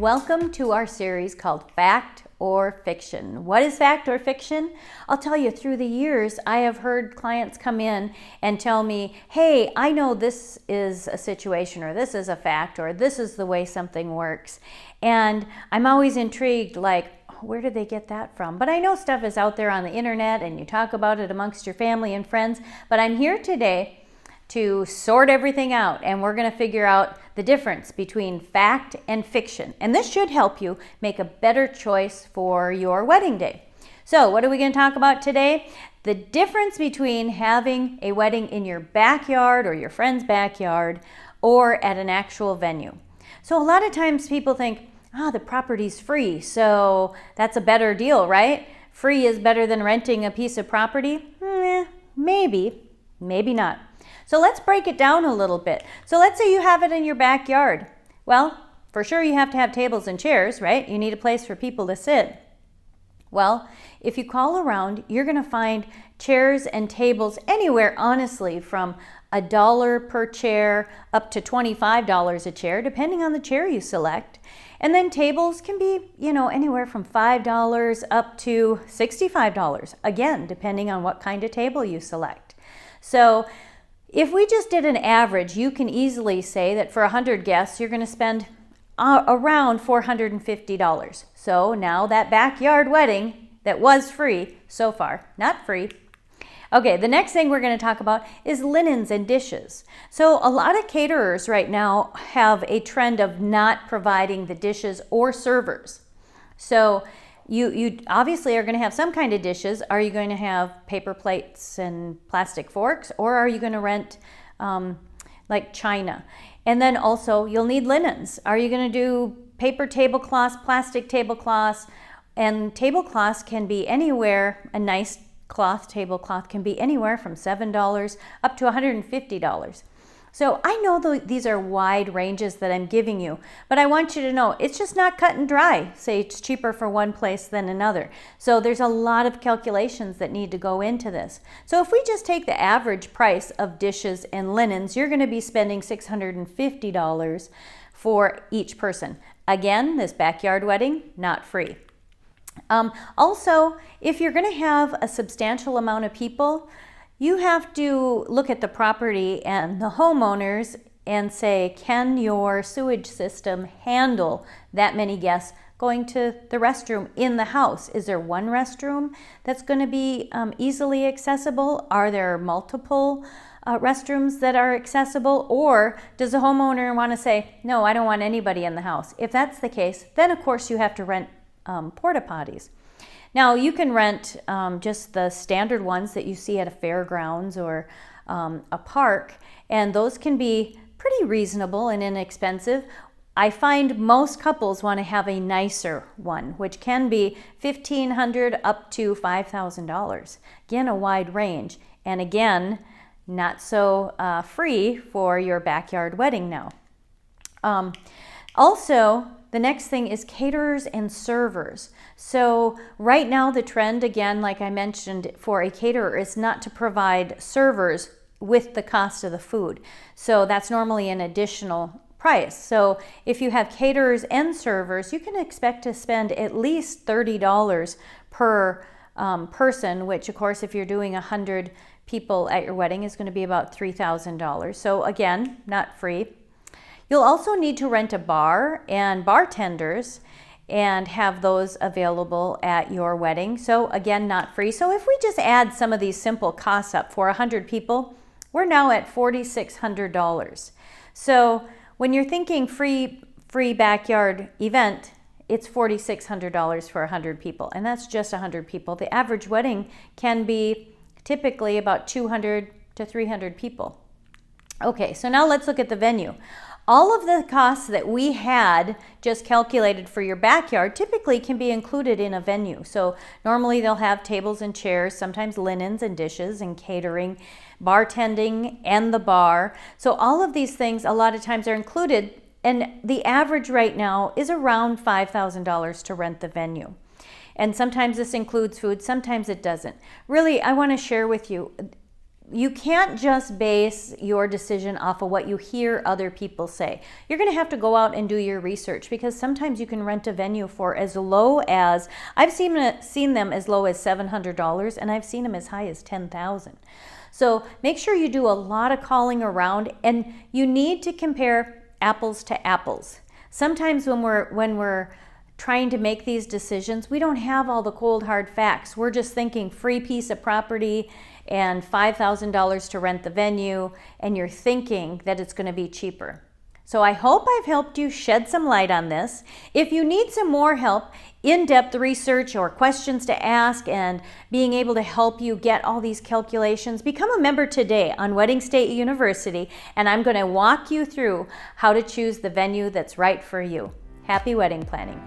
welcome to our series called Fact or Fiction. What is fact or fiction? I'll tell you, through the years, I have heard clients come in and tell me, hey, I know this is a situation, or this is a fact, or this is the way something works. And I'm always intrigued, like, where did they get that from? But I know stuff is out there on the internet and you talk about it amongst your family and friends, but I'm here today to sort everything out, and we're going to figure out the difference between fact and fiction. And this should help you make a better choice for your wedding day. So what are we going to talk about today? The difference between having a wedding in your backyard or your friend's backyard or at an actual venue. So a lot of times people think, the property's free, so that's a better deal, right? Free is better than renting a piece of property? Maybe, maybe not. So let's break it down a little bit. So let's say you have it in your backyard. Well, for sure you have to have tables and chairs, right? You need a place for people to sit. Well, if you call around, you're going to find chairs and tables anywhere, honestly, from $1 per chair up to $25 a chair, depending on the chair you select. And then tables can be, anywhere from $5 up to $65, again, depending on what kind of table you select. So if we just did an average, you can easily say that for 100 guests, you're going to spend around $450. So now that backyard wedding that was free so far, not free. Okay, the next thing we're going to talk about is linens and dishes. So a lot of caterers right now have a trend of not providing the dishes or servers. So you obviously are going to have some kind of dishes. Are you going to have paper plates and plastic forks, or are you going to rent like china? And then also you'll need linens. Are you going to do paper tablecloths, plastic tablecloths? And tablecloths can be anywhere, a nice tablecloth can be anywhere from $7 up to $150. So I know these are wide ranges that I'm giving you, but I want you to know it's just not cut and dry. Say it's cheaper for one place than another. So there's a lot of calculations that need to go into this. So if we just take the average price of dishes and linens, you're going to be spending $650 for each person. Again, this backyard wedding, not free. Also, if you're going to have a substantial amount of people, you have to look at the property and the homeowners and say, can your sewage system handle that many guests going to the restroom in the house? Is there one restroom that's going to be easily accessible? Are there multiple restrooms that are accessible? Or does the homeowner want to say, no, I don't want anybody in the house? If that's the case, then of course you have to rent porta potties. Now you can rent just the standard ones that you see at a fairgrounds or a park, and those can be pretty reasonable and inexpensive. I find most couples want to have a nicer one, which can be $1,500 up to $5,000. Again, a wide range, and again, not so free for your backyard wedding now. Also, the next thing is caterers and servers. So right now the trend, again, like I mentioned, for a caterer is not to provide servers with the cost of the food. So that's normally an additional price. So if you have caterers and servers, you can expect to spend at least $30 per person, which of course if you're doing 100 people at your wedding is going to be about $3,000. So again, not free. You'll also need to rent a bar and bartenders and have those available at your wedding. So again, not free. So if we just add some of these simple costs up for 100 people, we're now at $4,600. So when you're thinking free backyard event, it's $4,600 for 100 people, and that's just 100 people. The average wedding can be typically about 200 to 300 people. Okay, so now let's look at the venue. All of the costs that we had just calculated for your backyard typically can be included in a venue. So normally they'll have tables and chairs, sometimes linens and dishes and catering, bartending and the bar. So all of these things a lot of times are included, and the average right now is around $5,000 to rent the venue. And sometimes this includes food, sometimes it doesn't. Really, I want to share with you, you can't just base your decision off of what you hear other people say. You're going to have to go out and do your research, because sometimes you can rent a venue for as low as, I've seen them as low as $700, and I've seen them as high as $10,000. So make sure you do a lot of calling around, and you need to compare apples to apples. Sometimes when we're trying to make these decisions, we don't have all the cold hard facts. We're just thinking free piece of property and $5,000 to rent the venue, and you're thinking that it's going to be cheaper. So I hope I've helped you shed some light on this. If you need some more help, in-depth research or questions to ask, and being able to help you get all these calculations, become a member today on Wedding State University, and I'm going to walk you through how to choose the venue that's right for you. Happy wedding planning.